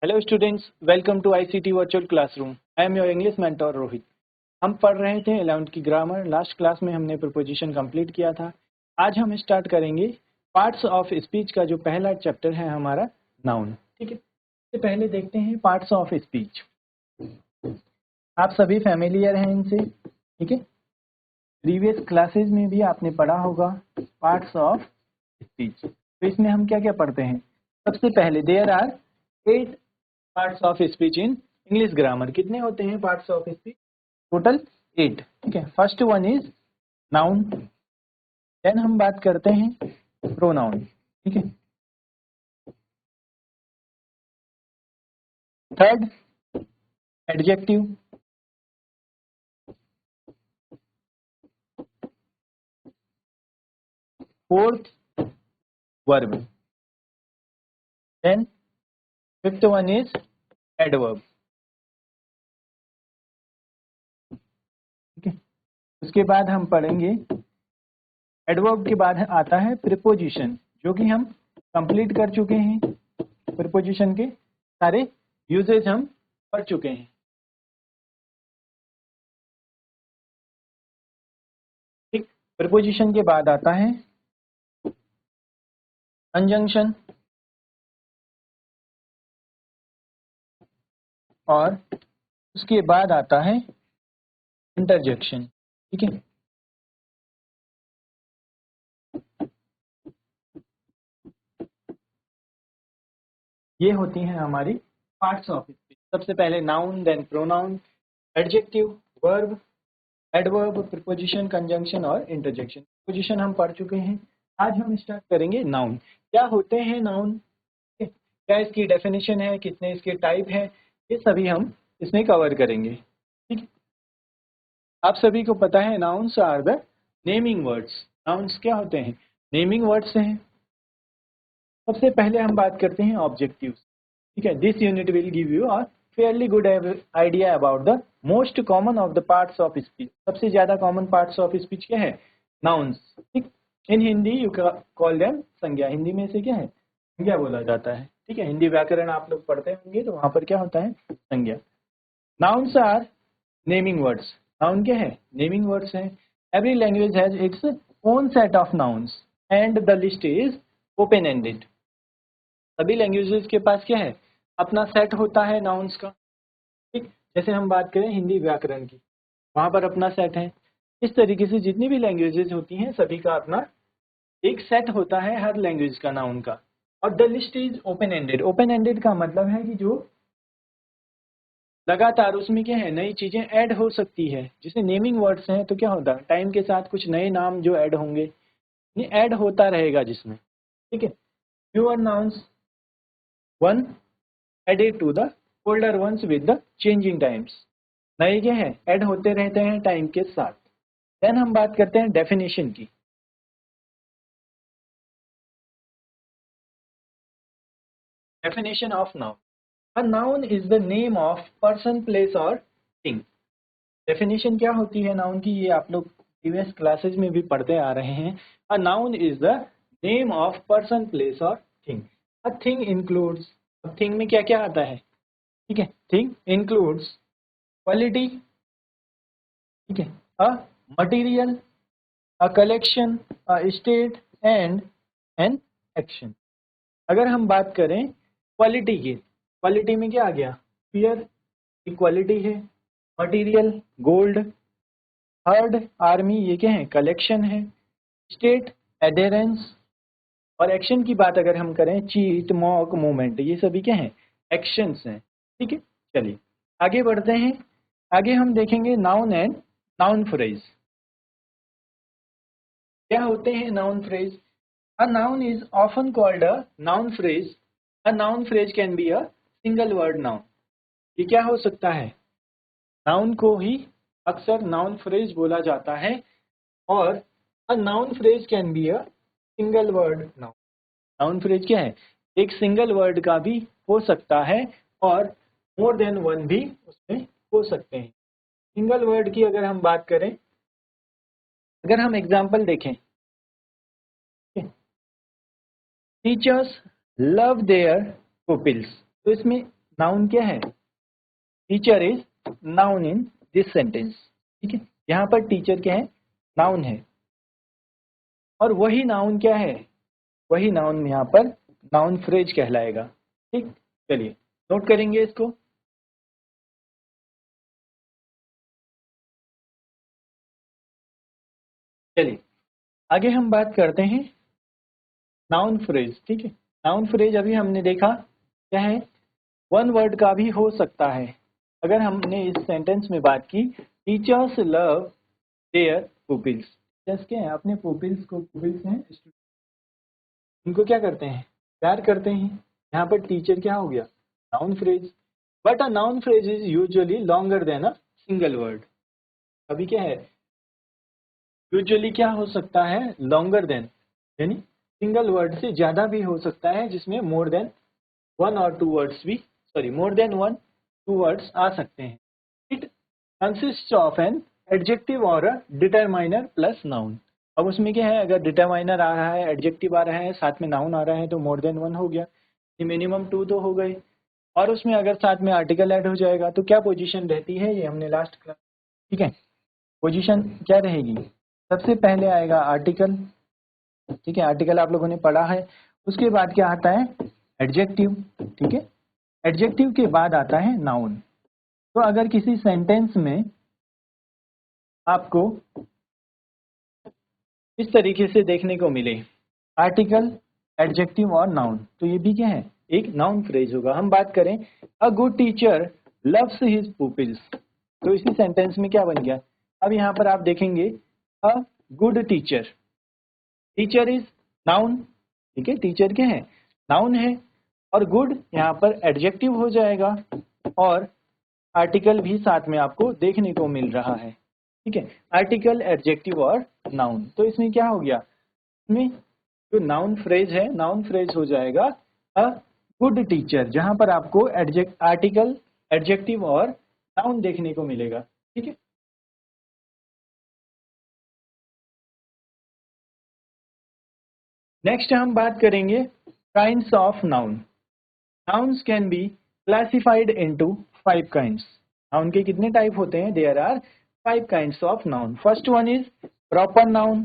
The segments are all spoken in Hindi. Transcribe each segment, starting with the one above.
Hello students, welcome to ICT virtual classroom. I am your English mentor Rohit. हम पढ़ रहे थे 11th की ग्रामर। लास्ट क्लास में हमने प्रीपोजिशन कंप्लीट किया था। आज हम स्टार्ट करेंगे पार्ट्स ऑफ स्पीच का जो पहला चैप्टर है हमारा नाउन। ठीक है, इससे पहले देखते हैं पार्ट्स ऑफ स्पीच। आप सभी फैमिलियर हैं इनसे। ठीक है, प्रीवियस क्लासेज में भी आपने पढ़ा होगा पार्ट्स ऑफ स्पीच। तो इसमें हम क्या क्या पढ़ते हैं? सबसे पहले there are 8 parts of speech in English grammar. कितने होते हैं पार्ट्स ऑफ स्पीच? टोटल 8। ठीक है, first one is noun, then हम बात करते हैं प्रोनाउन। ठीक है, third adjective, fourth verb, then fifth one is adverb. ठीक है, उसके बाद हम पढ़ेंगे एडवर्ब के बाद आता है प्रीपोजिशन, जो कि हम कंप्लीट कर चुके हैं। प्रीपोजिशन के सारे यूजेज हम पढ़ चुके हैं। ठीक, प्रीपोजिशन के बाद आता है कंजंक्शन और उसके बाद आता है इंटरजेक्शन। ठीक है, ये होती हैं हमारी पार्ट्स ऑफ स्पीच। सबसे पहले noun, then pronoun, adjective, verb, adverb, preposition, conjunction और इंटरजेक्शन। प्रीपोजिशन हम पढ़ चुके हैं। आज हम स्टार्ट करेंगे नाउन। क्या होते हैं नाउन, क्या इसकी डेफिनेशन है, कितने इसके टाइप है, ये सभी हम इसमें कवर करेंगे। ठीक है, आप सभी को पता है nouns are the naming words. Nouns क्या होते हैं? नेमिंग वर्ड्स हैं। सबसे पहले हम बात करते हैं ऑब्जेक्टिव्स। ठीक है, this unit will give you a fairly good idea about the most common of the parts of speech. सबसे ज्यादा कॉमन पार्ट्स ऑफ स्पीच क्या है? नाउन्स। ठीक, इन हिंदी यू कॉल देम संज्ञा। हिंदी में से क्या है? संज्ञा बोला जाता है। ठीक है, हिंदी व्याकरण आप लोग पढ़ते होंगे तो वहां पर क्या होता है? संज्ञा। Nouns are naming words. Noun क्या है? नेमिंग वर्ड्स हैं। Every language has its own set of nouns and the list is open ended. सभी लैंग्वेजेस के पास क्या है? अपना सेट होता है नाउन्स का। ठीक, जैसे हम बात करें हिंदी व्याकरण की, वहां पर अपना सेट है। इस तरीके से जितनी भी लैंग्वेजेस होती हैं सभी का अपना एक सेट होता है हर लैंग्वेज का नाउन का। और the list is open ended. Open ended का मतलब है कि जो लगातार उसमें क्या है, नई चीजें ऐड हो सकती है। जैसे नेमिंग वर्ड्स हैं तो क्या होता है, टाइम के साथ कुछ नए नाम जो ऐड होंगे, ये ऐड होता रहेगा जिसमें। ठीक है, newer nouns one added to the older ones with the changing times. नए क्या है, ऐड होते रहते हैं टाइम के साथ। देन हम बात करते हैं डेफिनेशन की। Definition of noun. A noun is the name of person, place और थिंग। डेफिनेशन क्या होती है नाउन की, ये आप लोग प्रीवियस क्लासेज में भी पढ़ते आ रहे हैं। A noun is the name of person, place और थिंग। अ थिंग इंक्लूड्स, अब थिंग में क्या क्या आता है? ठीक है, थिंग इंक्लूड्स क्वालिटी, ठीक है, a material, a collection, a state and an action. अगर हम बात करें क्वालिटी की, क्वालिटी में क्या आ गया? फेयर की क्वालिटी है, मटेरियल गोल्ड, हर्ड आर्मी ये क्या है? कलेक्शन है, स्टेट एडेरेंस, और एक्शन की बात अगर हम करें चीट, मॉक, मूवमेंट, ये सभी क्या है? एक्शंस हैं। ठीक है, चलिए आगे बढ़ते हैं। आगे हम देखेंगे नाउन एंड नाउन फ्रेज। क्या होते हैं noun phrase? A noun is often called a noun phrase. A noun phrase can be a single word noun. ये क्या हो सकता है? नाउन को ही अक्सर नाउन फ्रेज बोला जाता है। और अ noun phrase can be a single word noun. Noun phrase क्या है? एक सिंगल वर्ड का भी हो सकता है और मोर देन वन भी उसमें हो सकते हैं। सिंगल वर्ड की अगर हम बात करें, अगर हम एग्जांपल देखें, टीचर्स लव देयर पुपिल्स, तो इसमें नाउन क्या है? Teacher is noun in this sentence. ठीक है, यहाँ पर टीचर क्या है? नाउन है। और वही नाउन क्या है? वही नाउन यहाँ पर नाउन फ्रेज कहलाएगा। ठीक, चलिए नोट करेंगे इसको। चलिए आगे हम बात करते हैं नाउन फ्रेज। ठीक है, नाउन फ्रेज अभी हमने देखा क्या है, वन वर्ड का भी हो सकता है। अगर हमने इस सेंटेंस में बात की, teachers love their pupils. Teachers क्या है? अपने पुपिल्स को, पुपिल्स हैं इनको क्या करते हैं? प्यार करते हैं। यहाँ पर टीचर क्या हो गया? Noun phrase. But a noun phrase is usually longer than a single word. अभी क्या है? यूजुअली क्या हो सकता है? लॉन्गर देन, यानी सिंगल वर्ड से ज्यादा भी हो सकता है, जिसमें मोर देन वन और टू वर्ड्स भी, sorry more than one two words आ सकते हैं। It consist of an adjective और अ डिटरमाइनर प्लस नाउन। अब उसमें क्या है, अगर डिटरमाइनर आ रहा है, एडजेक्टिव आ रहा है, साथ में नाउन आ रहा है, तो मोर देन वन हो गया, मिनिमम टू तो हो गए। और उसमें अगर साथ में आर्टिकल ऐड हो जाएगा तो क्या पोजीशन रहती है, ये हमने लास्ट क्लास। ठीक है, पोजीशन क्या रहेगी? सबसे पहले आएगा आर्टिकल। ठीक है, आर्टिकल आप लोगों ने पढ़ा है। उसके बाद क्या आता है? एडजेक्टिव। ठीक है, एडजेक्टिव के बाद आता है नाउन। तो अगर किसी सेंटेंस में आपको इस तरीके से देखने को मिले, आर्टिकल, एडजेक्टिव और नाउन, तो ये भी क्या है? एक नाउन फ्रेज होगा। हम बात करें, a good teacher loves his pupils, तो इसी सेंटेंस में क्या बन गया? अब यहाँ पर आप देखेंगे, a good teacher, teacher is noun. ठीक है, टीचर क्या है? नाउन है। और गुड यहाँ पर एडजेक्टिव हो जाएगा, और आर्टिकल भी साथ में आपको देखने को मिल रहा है। ठीक है, आर्टिकल, एडजेक्टिव और नाउन, तो इसमें क्या हो गया? इसमें जो नाउन फ्रेज है, नाउन फ्रेज हो जाएगा अ गुड टीचर, जहां पर आपको आर्टिकल, एडजेक्टिव और नाउन देखने को मिलेगा। ठीक है, नेक्स्ट हम बात करेंगे kinds of noun. Nouns can be classified into 5 kinds. Noun के कितने टाइप होते हैं? There are 5 kinds of noun. First one is proper noun,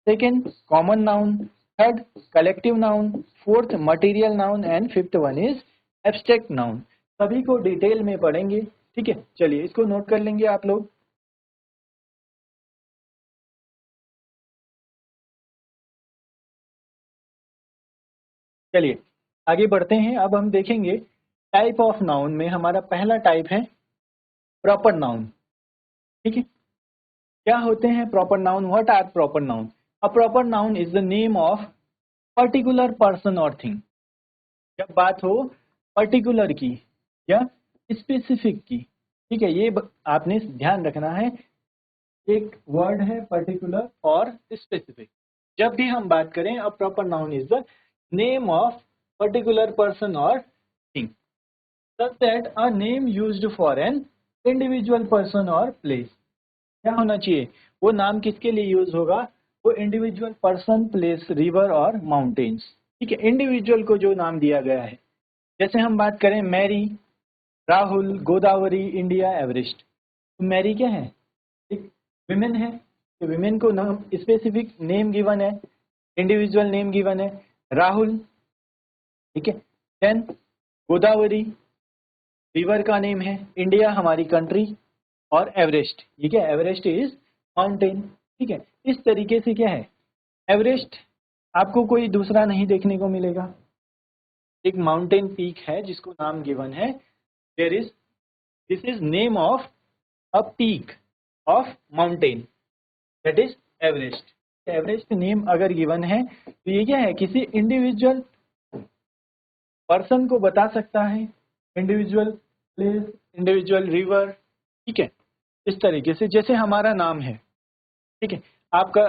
second common noun, third collective noun, fourth material noun and fifth one is abstract noun. सभी को डिटेल में पढ़ेंगे। ठीक है, चलिए इसको नोट कर लेंगे आप लोग। चलिए आगे बढ़ते हैं। अब हम देखेंगे टाइप ऑफ नाउन में हमारा पहला टाइप है प्रॉपर नाउन। ठीक है, क्या होते हैं proper noun? What are proper noun? A proper noun is the name of particular person और थिंग। जब बात हो पर्टिकुलर की या स्पेसिफिक की, ठीक है, ये आपने ध्यान रखना है। एक वर्ड है पर्टिकुलर और स्पेसिफिक। जब भी हम बात करें, अ proper noun is the name of particular person और thing, such that a name used for an individual person or place। क्या होना चाहिए? वो नाम किसके लिए यूज होगा? वो इंडिविजुअल पर्सन, प्लेस, रिवर और माउंटेन्स। ठीक है, इंडिविजुअल को जो नाम दिया गया है, जैसे हम बात करें Mary, Rahul, Godavari, India, Everest. तो मैरी क्या है? एक विमेन है, तो विमेन को नाम, स्पेसिफिक नेम गिवन है, इंडिविजुअल नेम गिवन है, राहुल। ठीक है, देन गोदावरी रिवर का नेम है, इंडिया हमारी कंट्री, और एवरेस्ट, ये क्या? Everest is mountain. ठीक है, इस तरीके से क्या है, एवरेस्ट आपको कोई दूसरा नहीं देखने को मिलेगा। एक माउंटेन पीक है जिसको नाम गिवन है, there is, this is name of a peak of mountain, that is Everest. Everest name अगर गिवन है तो ये क्या है? किसी इंडिविजुअल पर्सन को बता सकता है, इंडिविजुअल प्लेस, इंडिविजुअल रिवर। ठीक है, इस तरीके से जैसे हमारा नाम है। ठीक है, आपका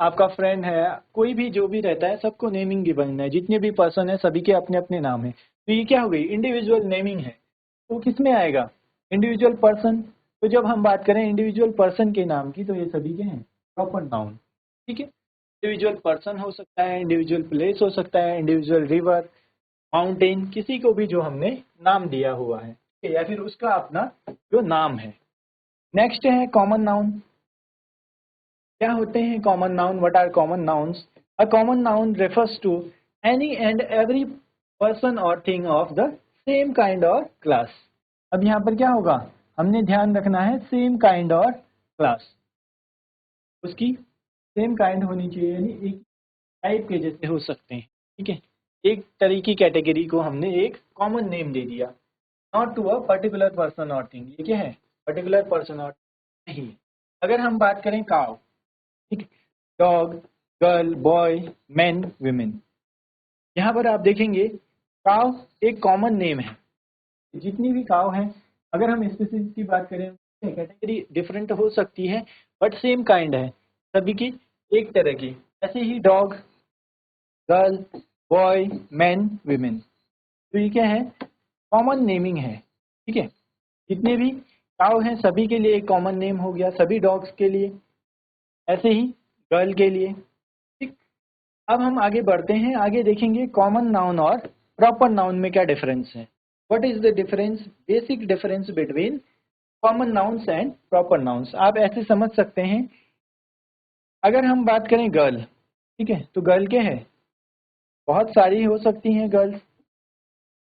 आपका फ्रेंड है, कोई भी जो भी रहता है, सबको नेमिंग गिवन है, जितने भी पर्सन है सभी के अपने अपने नाम है, तो ये क्या हो गई? इंडिविजुअल नेमिंग है। तो किस में आएगा? Individual person. तो जब हम बात करें इंडिविजुअल पर्सन के नाम की, तो ये सभी क्या हैं? Proper noun. ठीक है, इंडिविजुअल पर्सन हो सकता है, इंडिविजुअल प्लेस हो सकता है, इंडिविजुअल रिवर, माउंटेन, किसी को भी जो हमने नाम दिया हुआ है, ठीक है, या फिर उसका अपना जो नाम है। नेक्स्ट है कॉमन नाउन। क्या होते हैं common noun? What are common nouns? A common noun refers to any and every person और thing of the same kind और क्लास। अब यहाँ पर क्या होगा, हमने ध्यान रखना है सेम काइंड और क्लास, उसकी सेम काइंड होनी चाहिए, यानी एक टाइप के जैसे हो सकते हैं, ठीक है। एक तरह की कैटेगरी को हमने एक कॉमन नेम दे दिया, not to a particular person और थिंग। ये क्या है? पर्टिकुलर पर्सन और नहीं। अगर हम बात करें काउ, ठीक है, dog, girl, boy, man, women, यहाँ पर आप देखेंगे काउ एक कॉमन नेम है। जितनी भी काउ हैं, अगर हम स्पीसीज की बात करें, कैटेगरी डिफरेंट हो सकती है बट सेम काइंड है सभी की, एक तरह की। ऐसे ही dog, girl, boy, man, women, तो ये क्या है? कॉमन नेमिंग है, ठीक है। जितने भी काउ हैं सभी के लिए एक कॉमन नेम हो गया, सभी डॉग्स के लिए, ऐसे ही गर्ल के लिए, ठीक। अब हम आगे बढ़ते हैं, आगे देखेंगे कॉमन नाउन और प्रॉपर नाउन में क्या डिफरेंस है। What is the difference, basic difference between common nouns and proper nouns? आप ऐसे समझ सकते हैं, अगर हम बात करें गर्ल, ठीक है, तो गर्ल क्या है? बहुत सारी हो सकती हैं गर्ल्स,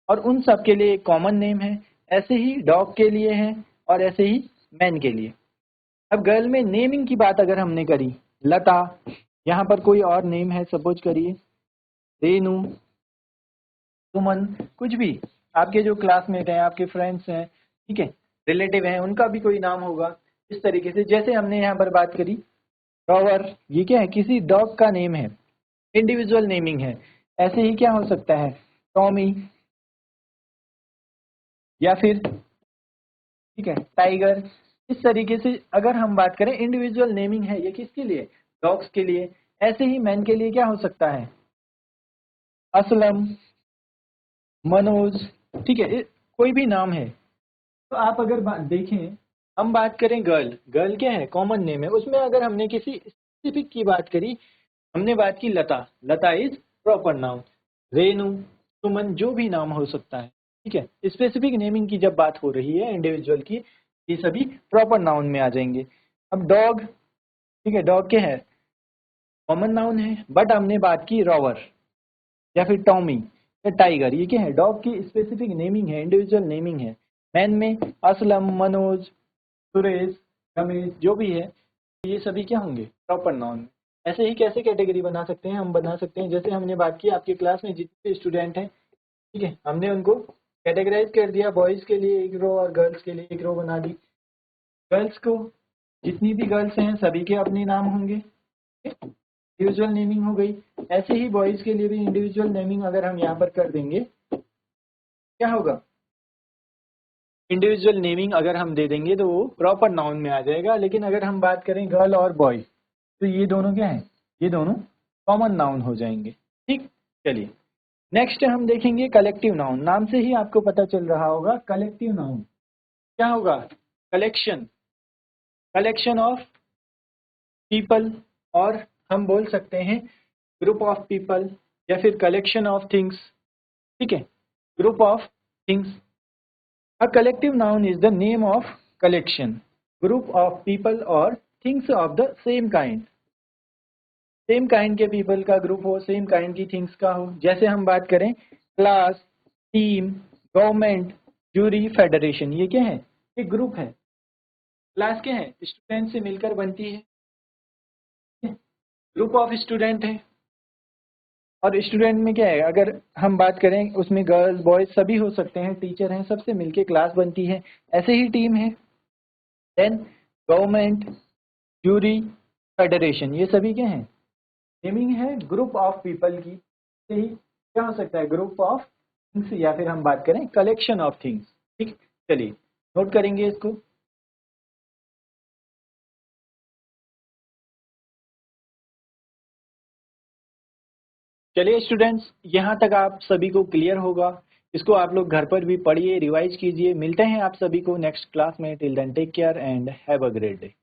और उन सब के लिए एक कॉमन नेम है। ऐसे ही डॉग के लिए है, और ऐसे ही मैन के लिए। अब गर्ल में नेमिंग की बात अगर हमने करी, लता, यहाँ पर कोई और नेम है, सपोज करिए रेनू, सुमन, कुछ भी आपके जो क्लासमेट हैं, आपके फ्रेंड्स हैं, ठीक है, रिलेटिव हैं, उनका भी कोई नाम होगा। इस तरीके से जैसे हमने यहाँ पर बात करी रॉवर, ये क्या है? किसी डॉग का नेम है, इंडिविजुअल नेमिंग है। ऐसे ही क्या हो सकता है? टॉमी, या फिर ठीक है टाइगर। इस तरीके से अगर हम बात करें इंडिविजुअल नेमिंग है, ये किसके लिए? डॉग्स के लिए। ऐसे ही मैन के लिए क्या हो सकता है? असलम, मनोज, ठीक है, कोई भी नाम है। तो आप अगर देखें, हम बात करें गर्ल, गर्ल क्या है? कॉमन नेम है। उसमें अगर हमने किसी स्पेसिफिक की बात करी, हमने बात की लता, लता इज प्रॉपर नाउन। रेनू, सुमन, जो भी नाम हो सकता है, ठीक है। स्पेसिफिक नेमिंग की जब बात हो रही है इंडिविजुअल की, ये सभी प्रॉपर नाउन में आ जाएंगे। अब डॉग, ठीक है, डॉग क्या है? कॉमन नाउन है, बट हमने बात की रॉवर, या फिर टॉमी, या टाइगर, ये क्या है? डॉग की स्पेसिफिक नेमिंग है, इंडिविजुअल नेमिंग है। मैन में असलम, मनोज, सुरेश, रमेश, जो भी है, ये सभी क्या होंगे? Proper noun. ऐसे ही कैसे कैटेगरी बना सकते हैं? हम बना सकते हैं, जैसे हमने बात की आपके क्लास में जितने स्टूडेंट हैं, ठीक है, हमने उनको कैटेगराइज कर दिया, बॉयज़ के लिए एक रो और गर्ल्स के लिए एक रो बना दी। गर्ल्स को, जितनी भी गर्ल्स हैं सभी के अपने नाम होंगे, इंडिविजुअल नेमिंग हो गई। ऐसे ही बॉयज़ के लिए भी इंडिविजुअल नेमिंग अगर हम यहाँ पर कर देंगे, क्या होगा? इंडिविजुअल नेमिंग अगर हम दे देंगे तो वो प्रॉपर नाउन में आ जाएगा। लेकिन अगर हम बात करें गर्ल और बॉय, तो ये दोनों क्या है? ये दोनों कॉमन नाउन हो जाएंगे, ठीक। चलिए नेक्स्ट हम देखेंगे कलेक्टिव नाउन। नाम से ही आपको पता चल रहा होगा, कलेक्टिव नाउन क्या होगा? कलेक्शन, कलेक्शन ऑफ पीपल, और हम बोल सकते हैं ग्रुप ऑफ पीपल, या फिर कलेक्शन ऑफ थिंग्स, ठीक है, group of things. A collective noun is the name of collection, group of people or things of the same kind. Same kind के पीपल का ग्रुप हो, सेम काइंड की थिंग्स का हो। जैसे हम बात करें class, team, government, jury, federation, ये क्या है? एक ग्रुप है। क्लास क्या है? स्टूडेंट से मिलकर बनती है, ग्रुप ऑफ स्टूडेंट है। और स्टूडेंट में क्या है? अगर हम बात करें उसमें गर्ल्स, बॉयज सभी हो सकते हैं, टीचर हैं, सबसे मिलके क्लास बनती है। ऐसे ही टीम है, देन गवर्नमेंट, जूरी, फेडरेशन, ये सभी क्या हैं? नेमिंग है ग्रुप ऑफ पीपल की। से ही क्या हो सकता है? ग्रुप ऑफ थिंग्स, या फिर हम बात करें कलेक्शन ऑफ थिंग्स, ठीक। चलिए नोट करेंगे इसको। चलिए स्टूडेंट्स, यहाँ तक आप सभी को क्लियर होगा। इसको आप लोग घर पर भी पढ़िए, रिवाइज कीजिए। मिलते हैं आप सभी को नेक्स्ट क्लास में। Till then take care and have a great day.